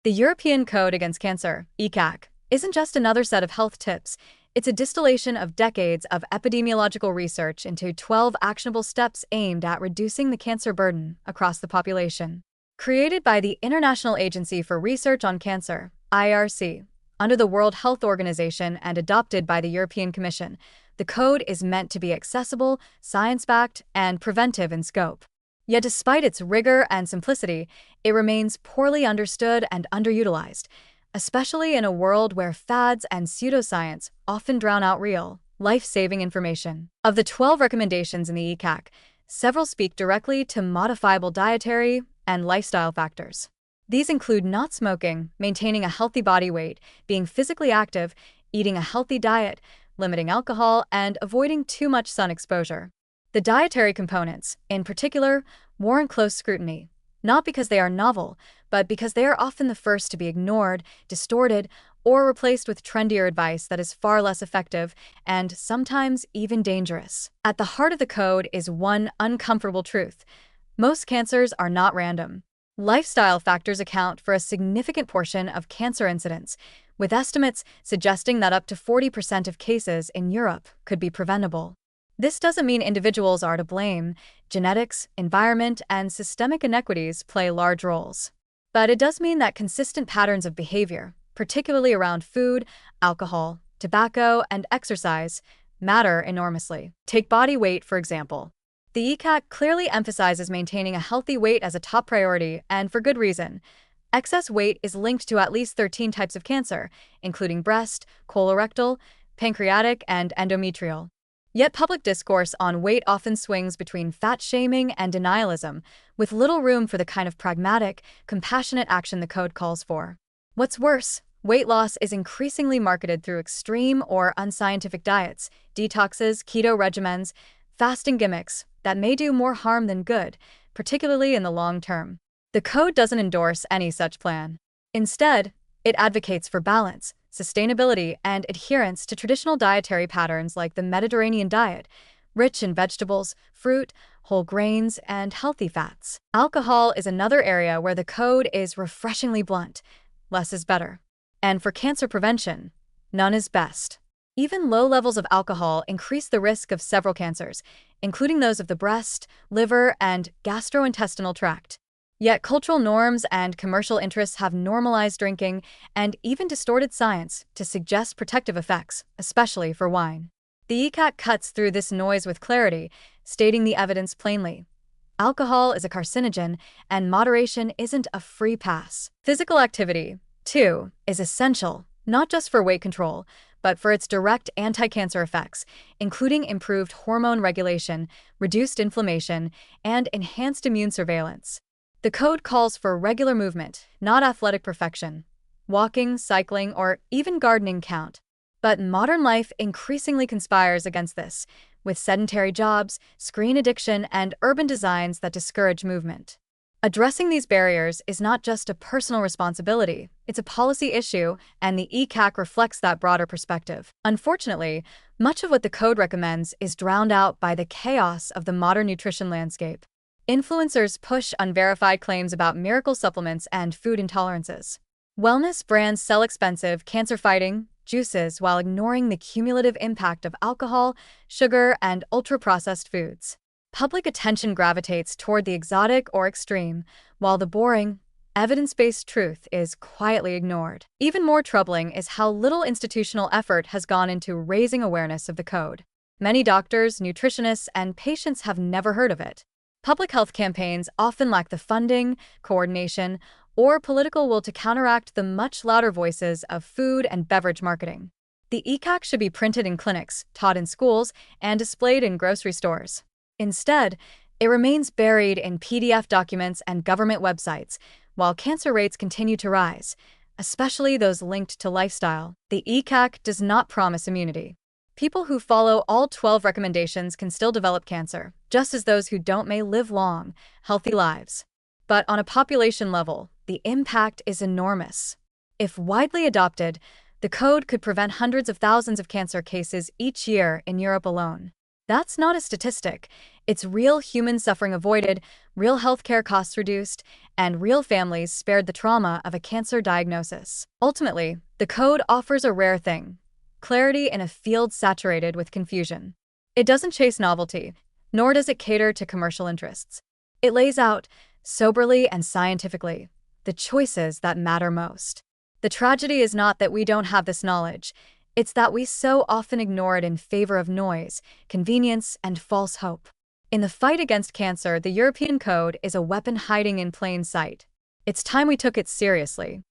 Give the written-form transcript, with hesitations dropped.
The European Code Against Cancer, ECAC, isn't just another set of health tips. It's a distillation of decades of epidemiological research into 12 actionable steps aimed at reducing the cancer burden across the population. Created by the International Agency for Research on Cancer, IRC, under the World Health Organization and adopted by the European Commission, the code is meant to be accessible, science-backed, and preventive in scope. Yet despite its rigor and simplicity, it remains poorly understood and underutilized, especially in a world where fads and pseudoscience often drown out real, life-saving information. Of the 12 recommendations in the ECAC, several speak directly to modifiable dietary and lifestyle factors. These include not smoking, maintaining a healthy body weight, being physically active, eating a healthy diet, limiting alcohol, and avoiding too much sun exposure. The dietary components, in particular, warrant close scrutiny, not because they are novel, but because they are often the first to be ignored, distorted, or replaced with trendier advice that is far less effective and sometimes even dangerous. At the heart of the code is one uncomfortable truth: most cancers are not random. Lifestyle factors account for a significant portion of cancer incidence, with estimates suggesting that up to 40% of cases in Europe could be preventable. This doesn't mean individuals are to blame. Genetics, environment, and systemic inequities play large roles. But it does mean that consistent patterns of behavior, particularly around food, alcohol, tobacco, and exercise, matter enormously. Take body weight, for example. The ECAC clearly emphasizes maintaining a healthy weight as a top priority, and for good reason. Excess weight is linked to at least 13 types of cancer, including breast, colorectal, pancreatic, and endometrial. Yet public discourse on weight often swings between fat shaming and denialism, with little room for the kind of pragmatic, compassionate action the code calls for. What's worse, weight loss is increasingly marketed through extreme or unscientific diets, detoxes, keto regimens, fasting gimmicks that may do more harm than good, particularly in the long term. The code doesn't endorse any such plan. Instead, it advocates for balance, sustainability, and adherence to traditional dietary patterns like the Mediterranean diet, rich in vegetables, fruit, whole grains, and healthy fats. Alcohol is another area where the code is refreshingly blunt. Less is better. And for cancer prevention, none is best. Even low levels of alcohol increase the risk of several cancers, including those of the breast, liver, and gastrointestinal tract. Yet cultural norms and commercial interests have normalized drinking and even distorted science to suggest protective effects, especially for wine. The ECAC cuts through this noise with clarity, stating the evidence plainly. Alcohol is a carcinogen, and moderation isn't a free pass. Physical activity, too, is essential, not just for weight control, but for its direct anti-cancer effects, including improved hormone regulation, reduced inflammation, and enhanced immune surveillance. The code calls for regular movement, not athletic perfection. Walking, cycling, or even gardening count. But modern life increasingly conspires against this, with sedentary jobs, screen addiction, and urban designs that discourage movement. Addressing these barriers is not just a personal responsibility, it's a policy issue, and the ECAC reflects that broader perspective. Unfortunately, much of what the code recommends is drowned out by the chaos of the modern nutrition landscape. Influencers push unverified claims about miracle supplements and food intolerances. Wellness brands sell expensive, cancer-fighting juices while ignoring the cumulative impact of alcohol, sugar, and ultra-processed foods. Public attention gravitates toward the exotic or extreme, while the boring, evidence-based truth is quietly ignored. Even more troubling is how little institutional effort has gone into raising awareness of the code. Many doctors, nutritionists, and patients have never heard of it. Public health campaigns often lack the funding, coordination, or political will to counteract the much louder voices of food and beverage marketing. The ECAC should be printed in clinics, taught in schools, and displayed in grocery stores. Instead, it remains buried in PDF documents and government websites, while cancer rates continue to rise, especially those linked to lifestyle. The ECAC does not promise immunity. People who follow all 12 recommendations can still develop cancer, just as those who don't may live long, healthy lives. But on a population level, the impact is enormous. If widely adopted, the code could prevent hundreds of thousands of cancer cases each year in Europe alone. That's not a statistic. It's real human suffering avoided, real healthcare costs reduced, and real families spared the trauma of a cancer diagnosis. Ultimately, the code offers a rare thing: clarity in a field saturated with confusion. It doesn't chase novelty, nor does it cater to commercial interests. It lays out, soberly and scientifically, the choices that matter most. The tragedy is not that we don't have this knowledge, it's that we so often ignore it in favor of noise, convenience, and false hope. In the fight against cancer, the European Code is a weapon hiding in plain sight. It's time we took it seriously.